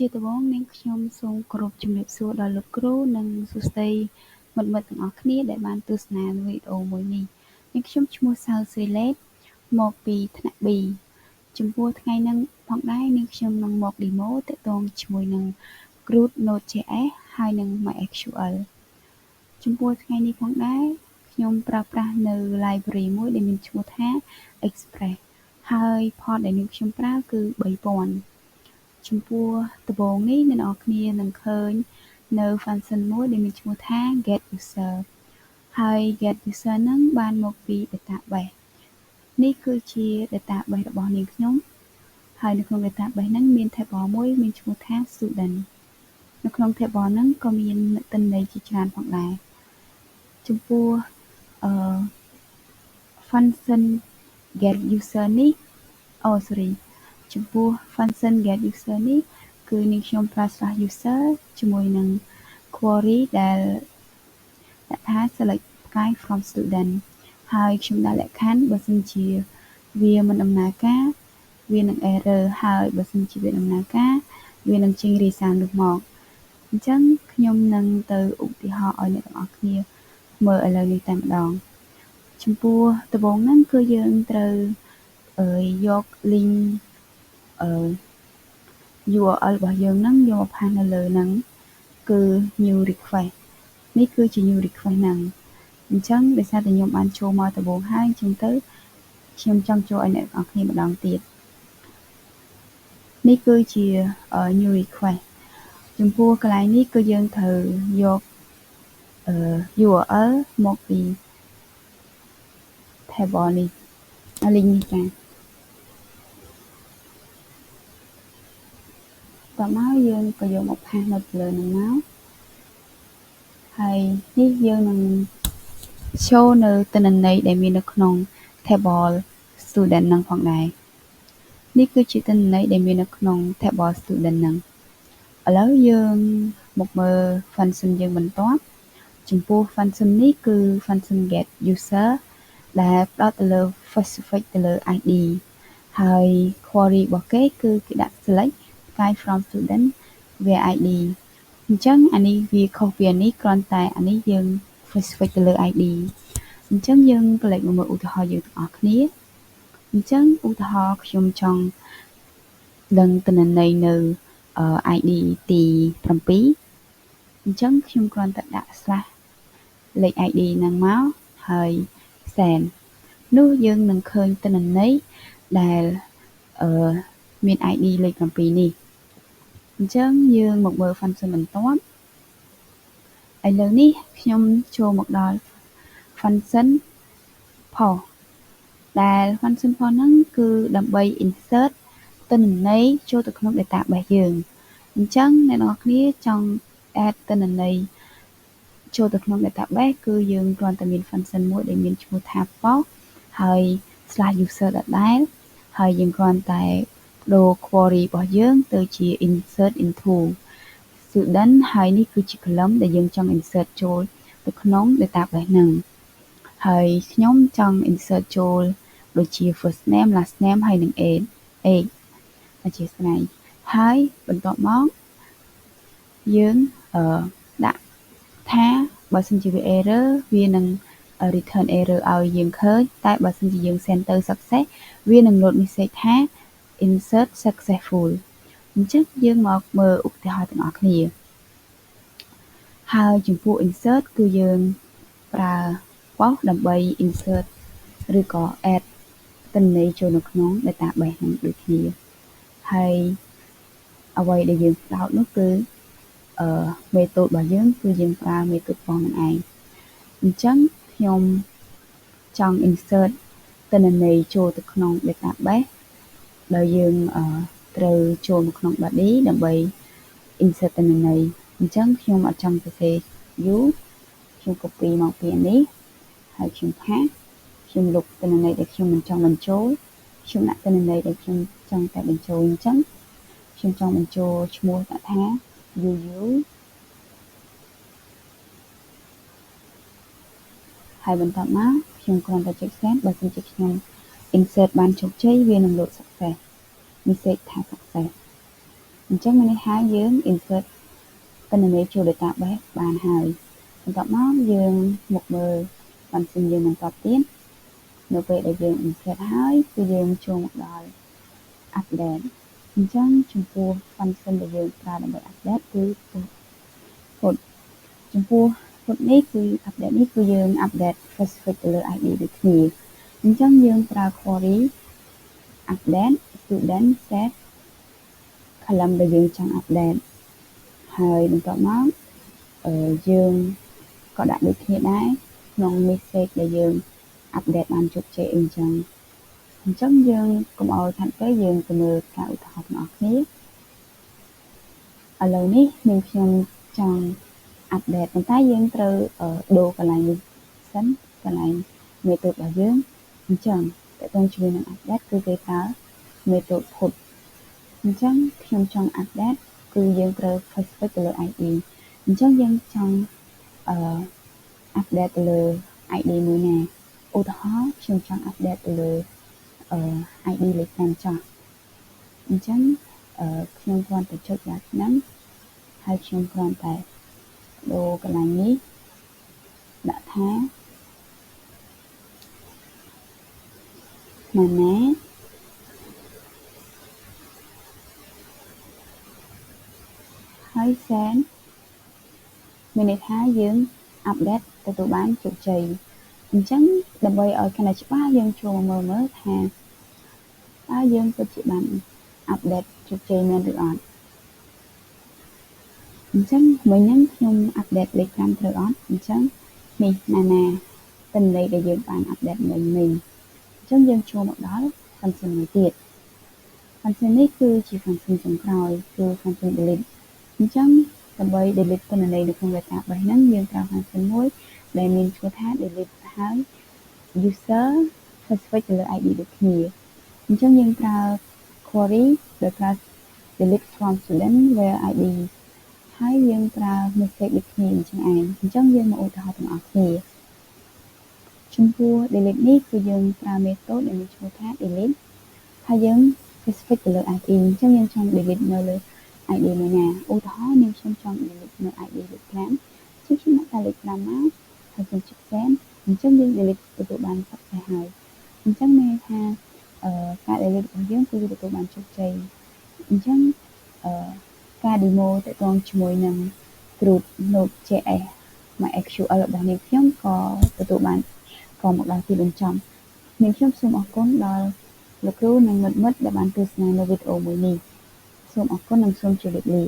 ជាដំបូងនាងខ្ញុំសូមគោរពជំរាបសួរដល់លោកគ្រូនិងសួស្តីមិត្តៗទាំងអស់គ្នាដែលបានទស្សនាវីដេអូមួយនេះនាងខ្ញុំឈ្មោះសៅស៊ុយលេតមកពីថ្នាក់ B ចំពោះថ្ងៃនេះផងដែរនាងខ្ញុំនឹងមក demo ទាក់ទងជាមួយនឹង Groot Node.js ហើយនិង MySQL ចំពោះថ្ងៃនេះផងដែរខ្ញុំប្រើប្រាស់នៅ library មួយដែលមានឈ្មោះថា Express ហើយ port ដែលនាងខ្ញុំប្រើគឺ 3000 ចំពោះដំបូងនេះអ្នកនរគ្នានឹងឃើញនៅ function មួយដែលមានឈ្មោះថា get user ហើយ get user ហ្នឹងបានមកពី database នេះគឺជា database របស់នាងខ្ញុំហើយនៅក្នុង database ហ្នឹងមាន table មួយមានឈ្មោះថា student នៅក្នុង table ហ្នឹងក៏មានទិន្នន័យជាច្រើនផងដែរចំពោះfunction get user នេះចំពោះ function get user នេះគឺនាងខ្ញុំប្រើ /user ជាមួយនឹង query ដែលដាក់ថា select guy from student ហើយខ្ញុំដាក់លក្ខខណ្ឌបើសិនជាវាមិនដំណើរការវានឹង error ហើយបើសិនជាវាដំណើរការវានឹងចេញរាយសារនោះមកអញ្ចឹងខ្ញុំនឹងទៅឧទាហរណ៍ឲ្យអ្នកទាំងអស់គ្នាមើលឥឡូវនេះតែម្ដងចំពោះដំបូងហ្នឹងគឺយើងត្រូវយក link URL របស់យើងហ្នឹងយកមកផាសនៅលើហ្នឹងគឺ new request នេះគឺជា new request ហ្នឹងអញ្ចឹងដោយសារតែខ្ញុំបានចូលមកដំបូងហើយអញ្ចឹងទៅខ្ញុំចង់ចូលឲ្យអ្នកទាំងអស់គ្នាម្ដងទៀតនេះគឺជា new request ចំពោះកន្លែងនេះគឺយើងត្រូវយក URL មកពី table នេះ link នេះចាតមកយើងក៏យកមកផាសនៅលើនឹងមកហើយនេះយើងនឹង show នៅទិន្នន័យដែលមាននៅក្នុង table student នឹងផងដែរនេះគឺជាទិន្នន័យដែលមាននៅក្នុង table student នឹងឥឡូវយើងមកមើល function យើងបន្ទាប់ចំពោះ function នេះគឺ function get user ដែលផ្ដោតទៅលើ specific ទៅលើ ID ហើយ query របស់គេគឺគេដាក់ select guy from student via ID អញ្ចឹងអានេះវាខុសពីអានេះគ្រាន់តែអានេះយើង specific ទៅលើ ID អញ្ចឹងយើងក៏លេចមកមើលឧទាហរណ៍យើងទាំងអស់គ្នាអញ្ចឹងឧទាហរណ៍ខ្ញុំចង់ដឹងទិន្នន័យនៅ ID ទី7អញ្ចឹងខ្ញុំគ្រាន់តែដាក់ / លេខ ID ហ្នឹងមកហើយ send នោះយើងនឹងឃើញទិន្នន័យដែលមាន ID លេខ7នេះអញ្ចឹងយើងមកមើល function បន្ទាប់ឥឡូវនេះខ្ញុំចូលមកដល់ function post ដែល function post ហ្នឹងគឺដើម្បី insert ទិន្នន័យចូលទៅក្នុង database យើងអញ្ចឹងអ្នកនរគ្នាចង់ add ទិន្នន័យចូលទៅក្នុង database គឺយើងគ្រាន់តែមាន function មួយដែលមានឈ្មោះថា post ហើយ /user ដដែលហើយយើងគ្រាន់តែដូរ query របស់យើងទៅជា insert into student ហើយនេះគឺជា column ដែលយើងចង់ insert ចូលទៅក្នុង database ហ្នឹងហើយខ្ញុំចង់ insert ចូលដូចជា first name last name ហើយនិង age អធិស្ឋានហើយបន្ទាប់មកយើងដាក់ថាបើសិនជាវា error វានឹង return error ឲ្យយើងឃើញតែបើសិនជាយើង send ទៅ success វានឹង load message ថា insert successful អញ្ចឹងយើងមកមើលឧទាហរណ៍ទាំងអស់គ្នាហើយចំពោះ insert គឺយើងប្រើ post ដើម្បី insert ឬក៏ add ទិន្នន័យចូលនៅក្នុង database ហ្នឹងដូចគ្នាហើយអ្វីដែលយើងដោតនោះគឺmethod របស់យើងគឺយើងប្រើ method ផងនឹងឯងអញ្ចឹងខ្ញុំចង់ insert ទិន្នន័យចូលទៅក្នុង database ដោយយើងត្រូវចូលមកក្នុង body ដើម្បី insert ទិន្នន័យអញ្ចឹងខ្ញុំអត់ចង់សរសេរយូរខ្ញុំ copy មកពីនេះហើយខ្ញុំផាសខ្ញុំលុបទិន្នន័យដែលខ្ញុំមិនចង់បញ្ចូលខ្ញុំដាក់ទិន្នន័យដែលខ្ញុំចង់តែបញ្ចូលអញ្ចឹងខ្ញុំចង់បញ្ចូលឈ្មោះដាក់ថា uu ហើយបន្ទាប់មកខ្ញុំគ្រាន់តែចុច send បើសិនជាខ្ញុំ insert បានជោគជ័យវានឹង load success message ថា success អញ្ចឹងមានន័យថាយើង insert ទិន្នន័យចូល database បានហើយបន្ទាប់មកយើងមកមើល function យើងបន្តទៀតនៅពេលដែលយើង insert ហើយគឺយើងចូលមកដល់ update អញ្ចឹងចំពោះ function ដែលយើងប្រើដើម្បី update គឺ put ចំពោះ put នេះគឺ update នេះគឺយើង update specific ទៅលើ ID ដូចគ្នាអញ្ចឹងយើងប្រើ query update student set column ដែលយើងចង់ update ហើយបន្ទាប់មកយើងក៏ដាក់ដូចគ្នាដែរក្នុង message ដែលយើង update បានជោគជ័យអីចឹងអញ្ចឹងយើងកុំឲ្យខាត់ពេកយើងទៅមើលការឧទាហរណ៍ទាំងអស់គ្នាឥឡូវនេះនាងខ្ញុំចង់ update ប៉ុន្តែយើងត្រូវដូរកន្លែងនេះសិនកន្លែង method របស់យើងអញ្ចឹងតើតើជាមួយនឹង update គឺគេប្រើ method put អញ្ចឹងខ្ញុំចង់ update គឺយើងត្រូវ specific ទៅលើ ID អញ្ចឹងយើងចង់update ទៅលើ ID មួយណាឧទាហរណ៍ខ្ញុំចង់ update ទៅលើ ID លេខ5ចុះអញ្ចឹងខ្ញុំគ្រាន់តែចុចដាក់ហ្នឹងហើយខ្ញុំគ្រាន់តែដូរកន្លែងនេះដាក់ថាម៉ាណាហើយ send មានន័យថាយើង update ទទួលបានជោគជ័យអញ្ចឹងដើម្បីឲ្យកាន់តែច្បាស់យើងចូលមកមើលថាតើយើងពិតជាបាន update ជោគជ័យមែនឬអត់អញ្ចឹងមិញហ្នឹងខ្ញុំ update លេខ5ត្រូវអត់អញ្ចឹងនេះណាទិន្នន័យដែលយើងបាន update មិញអញ្ចឹងយើងចូលមកដល់ function មួយទៀត function នេះគឺជា function ចុងក្រោយគឺ function delete អញ្ចឹងដើម្បី delete ទិន្នន័យនៅក្នុង database ហ្នឹងយើងប្រើ function មួយដែលមានឈ្មោះថា delete ហើយ user specific ទៅលើ ID ដូចគ្នាអញ្ចឹងយើងប្រើ query ដោយប្រើ delete from student where ID ហើយយើងប្រើ message ដូចគ្នាអញ្ចឹងឯងអញ្ចឹងយើងមកឧទាហរណ៍ទាំងអស់គ្នាចំពោះ delete នេះគឺយើងប្រើ method ដែលមានឈ្មោះថា delete ហើយយើង specific ទៅលើ ID អញ្ចឹងយើងចង់ delete នៅលើ ID មួយណាឧទាហរណ៍នាងខ្ញុំចង់ delete នៅ ID លេខ5ខ្ញុំដាក់តែលេខ5មកហើយខ្ញុំចុច send អញ្ចឹងយើង delete ទទួលបានសព្វទៅហើយអញ្ចឹងមានន័យថាការ delete របស់យើងគឺទទួលបានជោគជ័យអញ្ចឹងការ demo ទាក់ទងជាមួយនឹង group Node.js MySQL របស់នាងខ្ញុំក៏ទទួលបានក៏មកដល់ទីបញ្ចប់នាងខ្ញុំសូមអរគុណដល់លោកគ្រូនិងមិត្តៗដែលបានទស្សនានៅវីដេអូមួយនេះសូមអរគុណនិងសូមជម្រាបលា